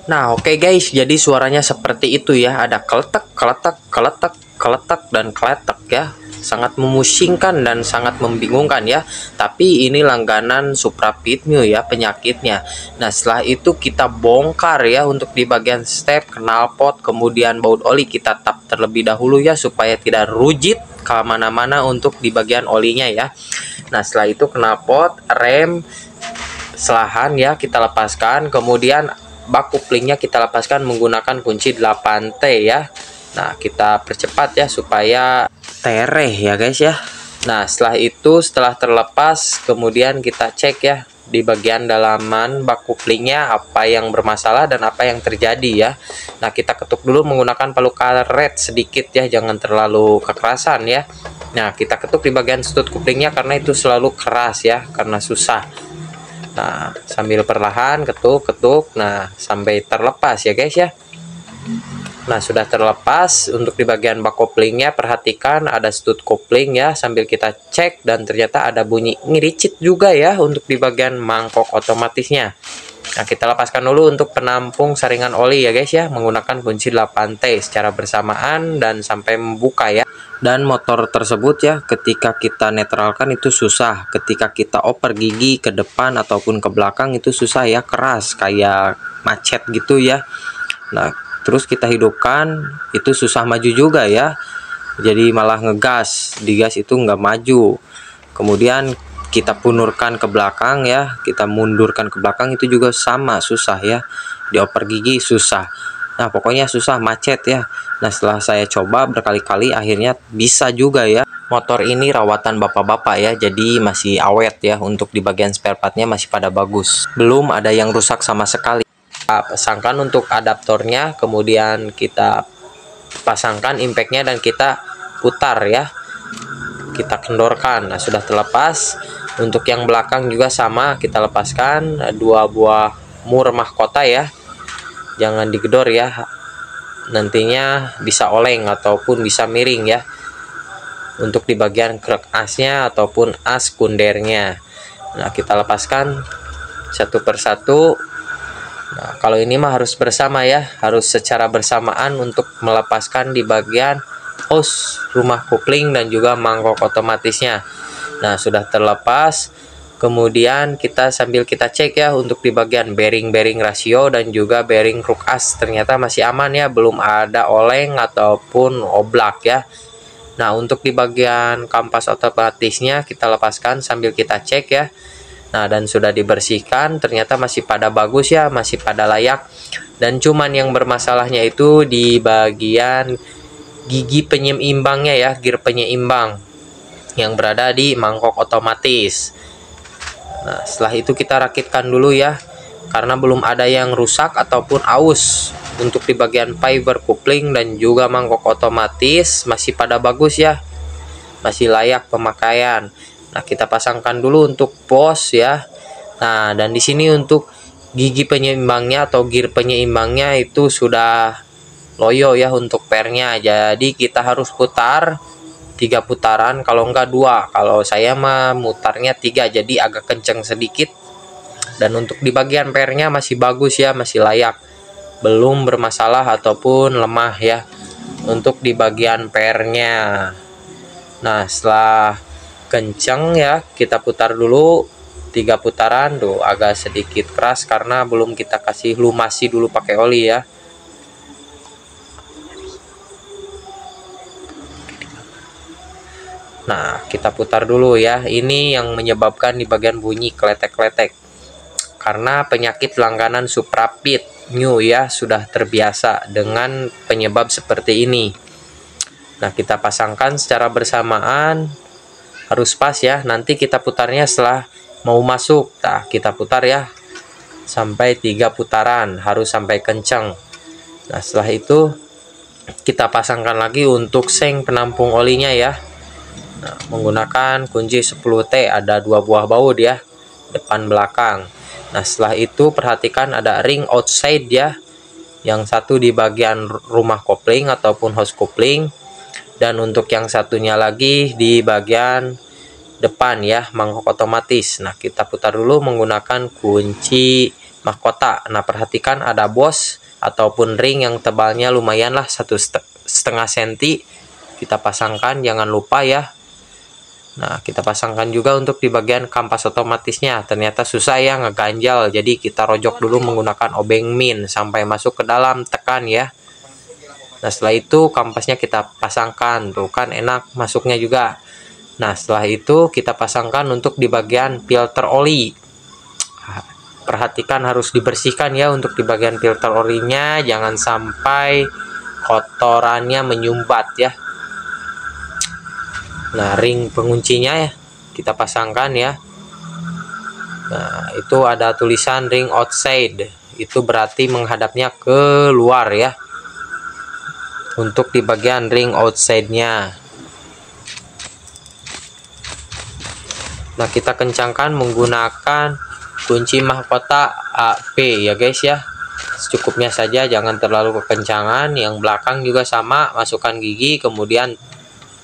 Nah, oke guys, jadi suaranya seperti itu ya, ada keletek, keletek, keletek, keletek, dan kletek ya. Sangat memusingkan dan sangat membingungkan ya. Tapi ini langganan supraPitMU ya penyakitnya. Nah, setelah itu kita bongkar ya untuk di bagian step, knalpot, kemudian baut oli kita tap terlebih dahulu ya supaya tidak rujit ke mana-mana untuk di bagian olinya ya. Nah, setelah itu knalpot, rem, selahan ya kita lepaskan, kemudian bak kuplingnya kita lepaskan menggunakan kunci 8T ya. Nah, kita percepat ya supaya tereh ya guys ya. Nah, setelah terlepas kemudian kita cek ya di bagian dalaman bak kuplingnya apa yang bermasalah dan apa yang terjadi ya. Nah, kita ketuk dulu menggunakan palu karet sedikit ya, jangan terlalu kekerasan ya. Nah, kita ketuk di bagian stud kuplingnya karena itu selalu keras ya, karena susah. Nah, sambil perlahan ketuk, nah sampai terlepas ya guys ya. Nah, sudah terlepas. Untuk di bagian bak koplingnya perhatikan ada stud kopling ya, sambil kita cek dan ternyata ada bunyi ngericit juga ya untuk di bagian mangkok otomatisnya. Nah, kita lepaskan dulu untuk penampung saringan oli ya guys ya, menggunakan kunci 8T secara bersamaan dan sampai membuka ya. Dan motor tersebut ya ketika kita netralkan itu susah, ketika kita oper gigi ke depan ataupun ke belakang itu susah ya, keras kayak macet gitu ya. Nah, terus kita hidupkan itu susah maju juga ya, jadi malah ngegas, digas itu nggak maju. Kemudian kita punurkan ke belakang ya, kita mundurkan ke belakang itu juga sama susah ya, dioper gigi susah. Nah, pokoknya susah, macet ya. Nah, setelah saya coba berkali-kali akhirnya bisa juga ya. Motor ini rawatan bapak-bapak ya, jadi masih awet ya, untuk di bagian spare partnya masih pada bagus, belum ada yang rusak sama sekali. Kita pasangkan untuk adaptornya, kemudian kita pasangkan impactnya dan kita putar ya, kita kendorkan. Nah, sudah terlepas. Untuk yang belakang juga sama, kita lepaskan dua buah mur mahkota ya, jangan digedor ya, nantinya bisa oleng ataupun bisa miring ya untuk di bagian krek asnya ataupun as kundernya. Nah, kita lepaskan satu persatu. Nah, kalau ini mah harus bersama ya, harus secara bersamaan untuk melepaskan di bagian hose rumah kopling dan juga mangkok otomatisnya. Nah, sudah terlepas. Kemudian kita sambil kita cek ya untuk di bagian bearing rasio dan juga bearing kruk as, ternyata masih aman ya, belum ada oleng ataupun oblak ya. Nah, untuk di bagian kampas otomatisnya kita lepaskan sambil kita cek ya. Nah, dan sudah dibersihkan, ternyata masih pada bagus ya, masih pada layak. Dan cuman yang bermasalahnya itu di bagian gigi penyeimbangnya ya, gear penyeimbang yang berada di mangkok otomatis. Nah, setelah itu kita rakitkan dulu ya, karena belum ada yang rusak ataupun aus. Untuk di bagian fiber coupling dan juga mangkok otomatis masih pada bagus ya, masih layak pemakaian. Nah, kita pasangkan dulu untuk pos ya. Nah, dan di sini untuk gigi penyeimbangnya atau gear penyeimbangnya itu sudah loyo ya untuk pernya, jadi kita harus putar 3 putaran, kalau enggak 2. Kalau saya mah mutarnya 3, jadi agak kenceng sedikit. Dan untuk di bagian pernya masih bagus ya, masih layak, belum bermasalah ataupun lemah ya untuk di bagian pernya. Nah, setelah kenceng ya, kita putar dulu 3 putaran. Tuh agak sedikit keras karena belum kita kasih lumasi dulu pakai oli ya. Nah, kita putar dulu ya. Ini yang menyebabkan di bagian bunyi kletek-kletek, karena penyakit langganan supraPitMU ya, sudah terbiasa dengan penyebab seperti ini. Nah, kita pasangkan secara bersamaan, harus pas ya. Nanti kita putarnya setelah mau masuk. Nah, kita putar ya sampai 3 putaran, harus sampai kencang. Nah, setelah itu kita pasangkan lagi untuk seng penampung olinya ya. Nah, menggunakan kunci 10T, ada 2 buah baut ya, depan belakang. Nah, setelah itu perhatikan ada ring outside ya, yang satu di bagian rumah kopling ataupun hose kopling, dan untuk yang satunya lagi di bagian depan ya, mangkok otomatis. Nah, kita putar dulu menggunakan kunci mahkota. Nah, perhatikan ada bos ataupun ring yang tebalnya lumayan lah, 1,5 cm. Kita pasangkan, jangan lupa ya. Nah, kita pasangkan juga untuk di bagian kampas otomatisnya. Ternyata susah ya, ngeganjal. Jadi kita rojok dulu menggunakan obeng min sampai masuk ke dalam, tekan ya. Nah, setelah itu kampasnya kita pasangkan. Tuh kan enak masuknya juga. Nah, setelah itu kita pasangkan untuk di bagian filter oli. Perhatikan harus dibersihkan ya untuk di bagian filter olinya, jangan sampai kotorannya menyumbat ya. Nah, ring penguncinya ya kita pasangkan ya. Nah, itu ada tulisan ring outside, itu berarti menghadapnya ke luar ya. Untuk di bagian ring outside-nya. Nah, kita kencangkan menggunakan kunci mahkota AP ya guys ya. Secukupnya saja, jangan terlalu kekencangan. Yang belakang juga sama, masukkan gigi, kemudian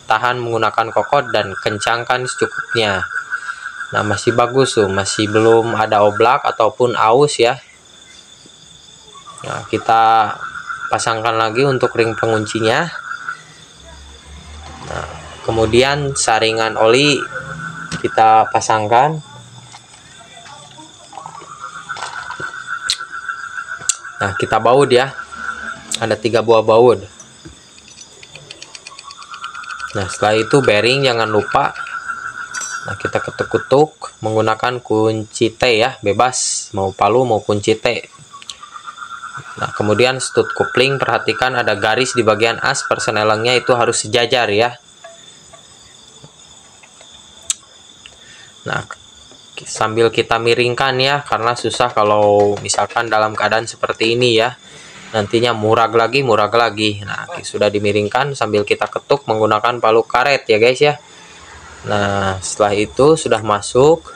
tahan menggunakan kokot dan kencangkan secukupnya. Nah, masih bagus tuh, masih belum ada oblak ataupun aus ya. Nah, kita pasangkan lagi untuk ring penguncinya. Nah, kemudian saringan oli kita pasangkan. Nah, kita baut ya, ada 3 buah baut. Nah, setelah itu bearing jangan lupa. Nah, kita ketuk-ketuk menggunakan kunci T ya, bebas mau palu mau kunci T. Nah, kemudian stud kopling, perhatikan ada garis di bagian as persnelengnya, itu harus sejajar ya. Nah, sambil kita miringkan ya, karena susah kalau misalkan dalam keadaan seperti ini ya. Nantinya murag lagi. Nah, sudah dimiringkan sambil kita ketuk menggunakan palu karet ya guys ya. Nah, setelah itu sudah masuk,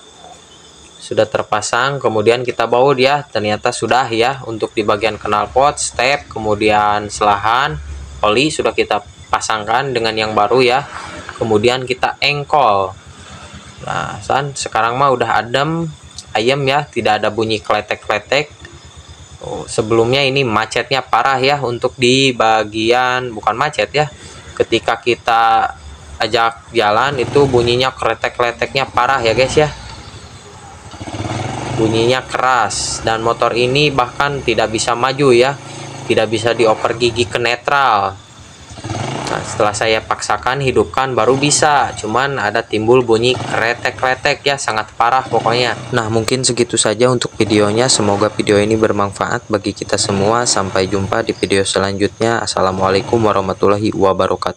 sudah terpasang, kemudian kita baut ya. Ternyata sudah ya, untuk di bagian knalpot, step, kemudian selahan, oli sudah kita pasangkan dengan yang baru ya. Kemudian kita engkol. Nah, sekarang mah udah adem ayam ya, tidak ada bunyi kletek-kletek. Sebelumnya ini macetnya parah ya, untuk di bagian, bukan macet ya, ketika kita ajak jalan itu bunyinya kletek-kleteknya parah ya guys ya. Bunyinya keras, dan motor ini bahkan tidak bisa maju ya, tidak bisa dioper gigi ke netral. Nah, setelah saya paksakan hidupkan baru bisa, cuman ada timbul bunyi kretek-kretek ya, sangat parah pokoknya. Nah, mungkin segitu saja untuk videonya. Semoga video ini bermanfaat bagi kita semua. Sampai jumpa di video selanjutnya. Assalamualaikum warahmatullahi wabarakatuh.